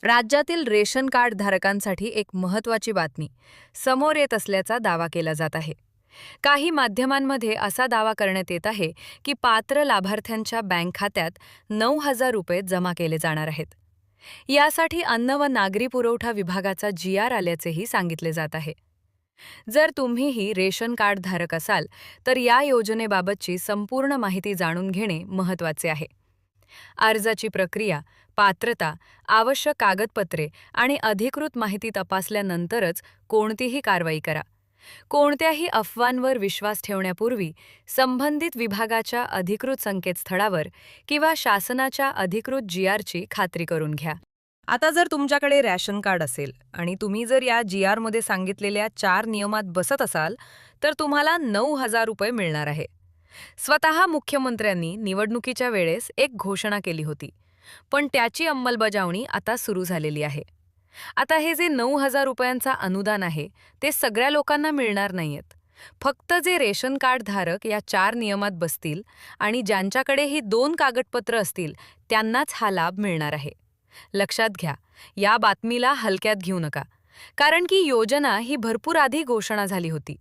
राज्यातील ration card धारकांसाठी एक महत्त्वाची बातमी समोर येत असल्याचा दावा केला जात आहे. काही माध्यमांमध्ये असा दावा करण्यात येत आहे की पात्र लाभार्थ्यांच्या बँक खात्यात 9,000 रुपये जमा केले जाणार आहेत. यासाठी अन्न व नागरी पुरवठा विभागाचा GR आल्याचेही सांगितले जात आहे. जर तुम्हीही रेशन कार्ड धारक असाल तर या योजनेबाबतची संपूर्ण माहिती जाणून घेणे महत्त्वाचे आहे. अर्जाची प्रक्रिया, पात्रता, आवश्यक कागदपत्रे आणि अधिकृत माहिती तपासल्यानंतरच कोणतीही कारवाई करा. कोणत्याही अफवांवर विश्वास ठेवण्यापूर्वी संबंधित विभागाच्या अधिकृत संकेतस्थळावर किंवा शासनाच्या अधिकृत GRची खात्री करून घ्या. आता जर तुमच्याकडे रॅशन कार्ड असेल आणि तुम्ही जर या GRमध्ये सांगितलेल्या 4 नियमात बसत असाल तर तुम्हाला 9,000 रुपये मिळणार आहे. स्वतः मुख्यमंत्र्यांनी निवडणुकीच्या वेळेस एक घोषणा केली होती, पण त्याची अंमलबजावणी आता सुरू झालेली आहे. आता हे जे 9,000 रुपयांचा अनुदान आहे ते सगळ्या लोकांना मिळणार नाहीयेत. फक्त जे रेशन कार्ड धारक या 4 नियमात बसतील आणि ज्यांच्याकडे ही 2 कागदपत्र असतील त्यांनाच हा लाभ मिळणार आहे. लक्षात घ्या, या बातमीला हलक्यात घेऊ नका, कारण की योजना ही भरपूर आधी घोषणा झाली होती.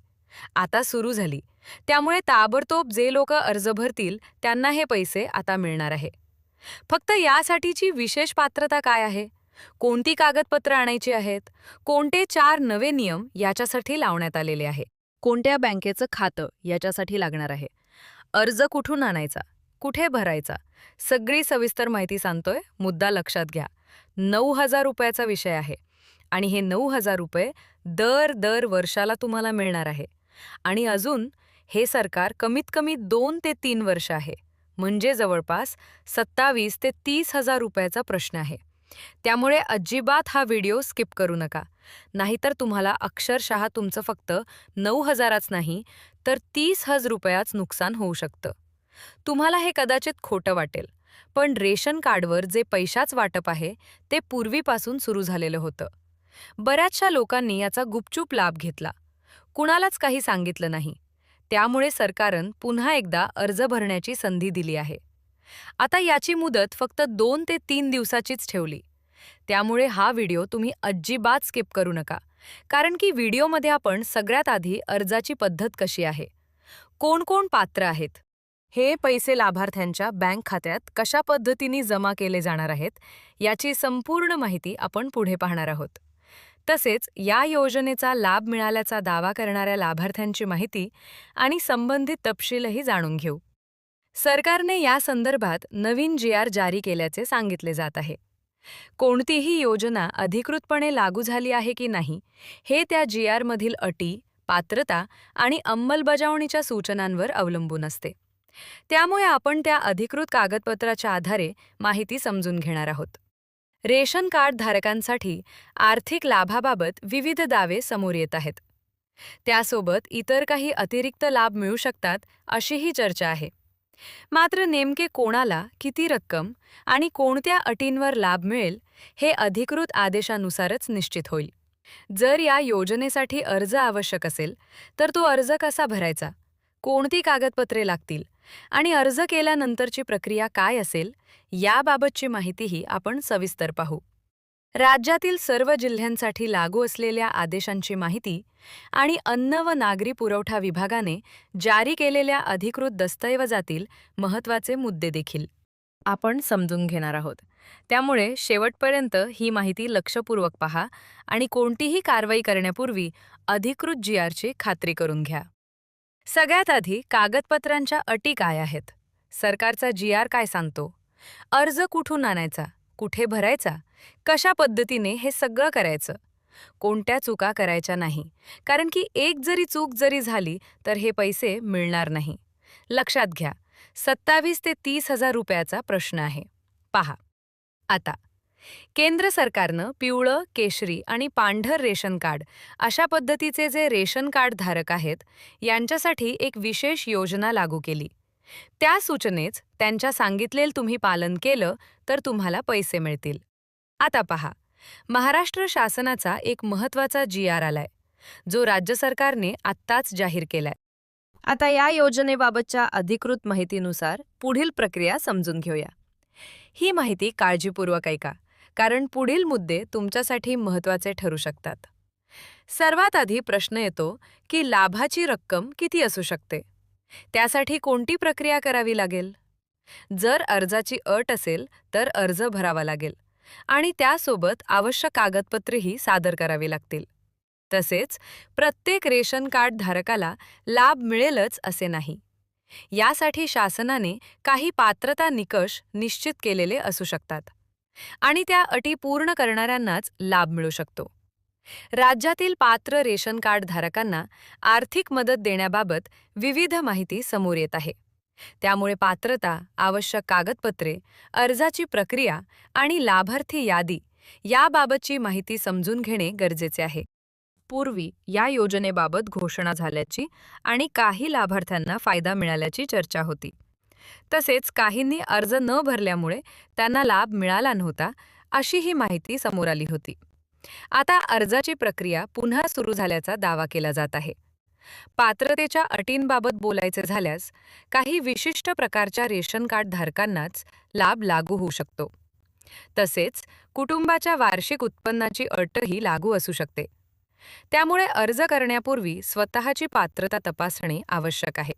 आता सुरू झाली, त्यामुळे ताबडतोब जे लोक अर्ज भरतील त्यांना हे पैसे आता मिळणार आहे. फक्त यासाठीची विशेष पात्रता काय आहे? कोणती कागदपत्र आणायची आहेत? कोणते 4 नवे नियम याच्यासाठी लावण्यात आलेले आहे? कोणत्या बँकेचं खातं याच्यासाठी लागणार आहे? अर्ज कुठून आणायचा? कुठे भरायचा? सगळी सविस्तर माहिती सांगतोय, मुद्दा लक्षात घ्या. 9,000 रुपयाचा विषय आहे आणि हे 9,000 रुपये दर वर्षाला तुम्हाला मिळणार आहे. आणि अजून हे सरकार कमीत कमी 2 ते 3 वर्ष आहे, म्हणजे जवळपास 27 ते 30,000 रुपयाचा प्रश्न आहे. त्यामुळे अजिबात हा व्हिडिओ स्किप करू नका, नाहीतर तुम्हाला अक्षरशः तुमचं फक्त 9,000च नाही तर 30,000 रुपयाच नुकसान होऊ शकतं. तुम्हाला हे कदाचित खोटं वाटेल, पण रेशन कार्डवर जे पैशाच वाटप आहे ते पूर्वीपासून सुरू झालेलं होतं. बऱ्याचशा लोकांनी याचा गुपचूप लाभ घेतला, कुणालाच काही सांगितलं नाही. त्यामुळे सरकारनं पुन्हा एकदा अर्ज भरण्याची संधी दिली आहे. आता याची मुदत फक्त 2 ते 3 दिवसाचीच ठेवली. त्यामुळे हा व्हिडिओ तुम्ही अजिबात स्किप करू नका, कारण की व्हिडिओमध्ये आपण सगळ्यात आधी अर्जाची पद्धत कशी आहे, कोण कोण पात्र आहेत, हे पैसे लाभार्थ्यांच्या बँक खात्यात कशा पद्धतीने जमा केले जाणार आहेत याची संपूर्ण माहिती आपण पुढे पाहणार आहोत. तसेच या योजनेचा लाभ मिळाल्याचा दावा करणाऱ्या लाभार्थ्यांची माहिती आणि संबंधित तपशीलही जाणून घेऊ. सरकारने या संदर्भात नवीन GR जारी केल्याचे सांगितले जात आहे. कोणतीही योजना अधिकृतपणे लागू झाली आहे की नाही हे त्या GR मधील अटी, पात्रता आणि अंमलबजावणीच्या सूचनांवर अवलंबून असते. त्यामुळे आपण त्या अधिकृत कागदपत्राच्या आधारे माहिती समजून घेणार आहोत. रेशन कार्ड धारकांसाठी आर्थिक लाभाबाबत विविध दावे समोर येत आहेत. त्यासोबत इतर काही अतिरिक्त लाभ मिळू शकतात अशीही चर्चा आहे. मात्र नेमके कोणाला किती रक्कम आणि कोणत्या अटींवर लाभ मिळेल हे अधिकृत आदेशानुसारच निश्चित होईल. जर या योजनेसाठी अर्ज आवश्यक असेल तर तो अर्ज कसा भरायचा, कोणती कागदपत्रे लागतील आणि अर्ज केल्यानंतरची प्रक्रिया काय असेल याबाबतची माहितीही आपण सविस्तर पाहू. राज्यातील सर्व जिल्ह्यांसाठी लागू असलेल्या आदेशांची माहिती आणि अन्न व नागरी पुरवठा विभागाने जारी केलेल्या अधिकृत दस्तऐवजातील महत्त्वाचे मुद्दे देखील आपण समजून घेणार आहोत. त्यामुळे शेवटपर्यंत ही माहिती लक्षपूर्वक पहा आणि कोणतीही कारवाई करण्यापूर्वी अधिकृत GRची खात्री करून घ्या. सगळ्यात आधी कागदपत्रांच्या अटी काय आहेत, सरकारचा GR काय सांगतो, अर्ज कुठून आणायचा, कुठे भरायचा, कशा पद्धतीने हे सगळं करायचं, कोणत्या चुका करायच्या नाही, कारण की एक जरी चूक जरी झाली तर हे पैसे मिळणार नाही. लक्षात घ्या, 27 ते 30,000 रुपयाचा प्रश्न आहे. पहा आता, केंद्र सरकारनं पिवळं, केशरी आणि पांढर रेशन कार्ड अशा पद्धतीचे जे रेशन कार्ड धारक आहेत यांच्यासाठी एक विशेष योजना लागू केली. त्या सूचनेच त्यांच्या सांगितलेलं तुम्ही पालन केलं तर तुम्हाला पैसे मिळतील. आता पहा, महाराष्ट्र शासनाचा एक महत्त्वाचा GR आलाय, जो राज्य सरकारने आत्ताच जाहीर केलाय. आता या योजनेबाबतच्या अधिकृत माहितीनुसार पुढील प्रक्रिया समजून घेऊया. ही माहिती काळजीपूर्वक ऐका, कारण पुढील मुद्दे तुमच्यासाठी महत्त्वाचे ठरू शकतात. सर्वात आधी प्रश्न येतो की लाभाची रक्कम किती असू शकते? त्यासाठी कोणती प्रक्रिया करावी लागेल? जर अर्जाची अट असेल तर अर्ज भरावा लागेल आणि त्यासोबत आवश्यक कागदपत्रेही सादर करावी लागतील. तसेच प्रत्येक रेशन कार्ड धारकाला लाभ मिळेलच असे नाही. यासाठी शासनाने काही पात्रता निकष निश्चित केलेले असू शकतात आणि त्या अटी पूर्ण करणाऱ्यांनाच लाभ मिळू शकतो. राज्यातील पात्र रेशन कार्ड धारकांना आर्थिक मदत देण्याबाबत विविध माहिती समोर येत आहे. त्यामुळे पात्रता, आवश्यक कागदपत्रे, अर्जाची प्रक्रिया आणि लाभार्थी यादी याबाबतची माहिती समजून घेणे गरजेचे आहे. पूर्वी या योजनेबाबत घोषणा झाल्याची आणि काही लाभार्थ्यांना फायदा मिळाल्याची चर्चा होती. तसेच काहींनी अर्ज न भरल्यामुळे त्यांना लाभ मिळाला नव्हता, अशीही माहिती समोर आली होती. आता अर्जाची प्रक्रिया पुन्हा सुरू झाल्याचा दावा केला जात आहे. पात्रतेच्या अटींबाबत बोलायचे झाल्यास काही विशिष्ट प्रकारच्या रेशन कार्ड धारकांनाच लाभ लागू होऊ शकतो. तसेच कुटुंबाच्या वार्षिक उत्पन्नाची अटही लागू असू शकते. त्यामुळे अर्ज करण्यापूर्वी स्वतःची पात्रता तपासणे आवश्यक आहे.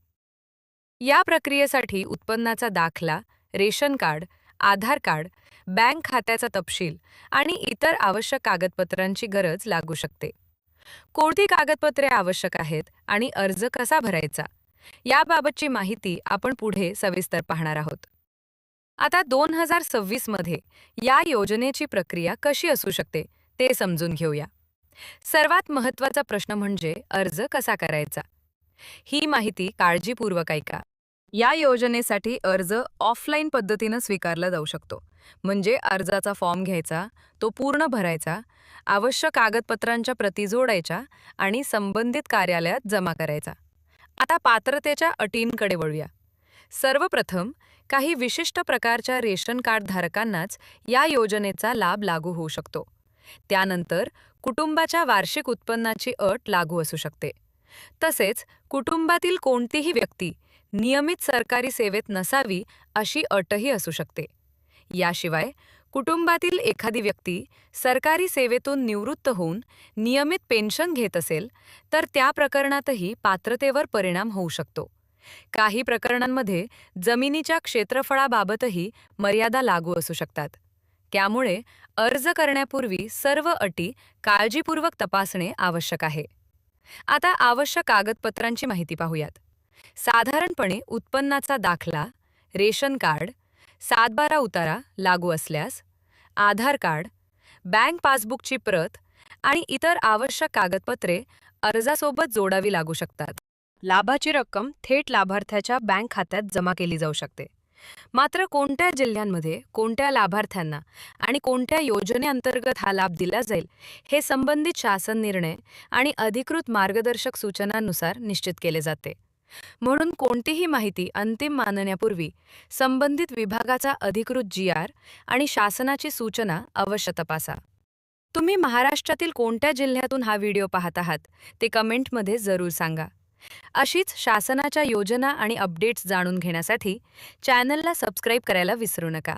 या प्रक्रियेसाठी उत्पन्नाचा दाखला, रेशन कार्ड, आधार कार्ड, बँक खात्याचा तपशील आणि इतर आवश्यक कागदपत्रांची गरज लागू शकते. कोणती कागदपत्रे आवश्यक आहेत आणि अर्ज कसा भरायचा याबाबतची माहिती आपण पुढे सविस्तर पाहणार आहोत. आता 2026 मध्ये या योजनेची प्रक्रिया कशी असू शकते ते समजून घेऊया. सर्वात महत्त्वाचा प्रश्न म्हणजे अर्ज कसा करायचा. ही माहिती काळजीपूर्वक ऐका. या योजनेसाठी अर्ज ऑफलाईन पद्धतीनं स्वीकारला जाऊ शकतो. म्हणजे अर्जाचा फॉर्म घ्यायचा, तो पूर्ण भरायचा, आवश्यक कागदपत्रांच्या प्रती जोडायच्या आणि संबंधित कार्यालयात जमा करायचा. आता पात्रतेच्या अटींकडे वळूया. सर्वप्रथम काही विशिष्ट प्रकारच्या रेशन कार्ड धारकांनाच या योजनेचा लाभ लागू होऊ शकतो. त्यानंतर कुटुंबाच्या वार्षिक उत्पन्नाची अट लागू असू शकते. तसेच कुटुंबातील कोणतीही व्यक्ती नियमित सरकारी सेवेत नसावी अशी अटही असू शकते. याशिवाय कुटुंबातील एखादी व्यक्ती सरकारी सेवेतून निवृत्त होऊन नियमित पेन्शन घेत असेल तर त्या प्रकरणातही पात्रतेवर परिणाम होऊ शकतो. काही प्रकरणांमध्ये जमिनीच्या क्षेत्रफळाबाबतही मर्यादा लागू असू शकतात. त्यामुळे अर्ज करण्यापूर्वी सर्व अटी काळजीपूर्वक तपासणे आवश्यक आहे. आता आवश्यक कागदपत्रांची माहिती पाहूयात. साधारणपणे उत्पन्नाचा दाखला, रेशन कार्ड, 7/12 उतारा लागू असल्यास, आधार कार्ड, बँक पासबुकची प्रत आणि इतर आवश्यक कागदपत्रे अर्जासोबत जोडावी लागू शकतात. लाभाची रक्कम थेट लाभार्थ्याच्या बँक खात्यात जमा केली जाऊ शकते. मात्र कोणत्या जिल्ह्यांमध्ये कोणत्या लाभार्थ्यांना आणि कोणत्या योजनेअंतर्गत हा लाभ दिला जाईल हे संबंधित शासन निर्णय आणि अधिकृत मार्गदर्शक सूचनांनुसार निश्चित केले जाते. म्हणून कोणतीही माहिती अंतिम मानण्यापूर्वी संबंधित विभागाचा अधिकृत GR आणि शासनाची सूचना अवश्य तपासा. तुम्ही महाराष्ट्रातील कोणत्या जिल्ह्यातून हा व्हिडिओ पाहत आहात ते कमेंटमध्ये जरूर सांगा. अशीच शासनाच्या योजना आणि अपडेट्स जाणून घेण्यासाठी चॅनलला सबस्क्राईब करायला विसरू नका.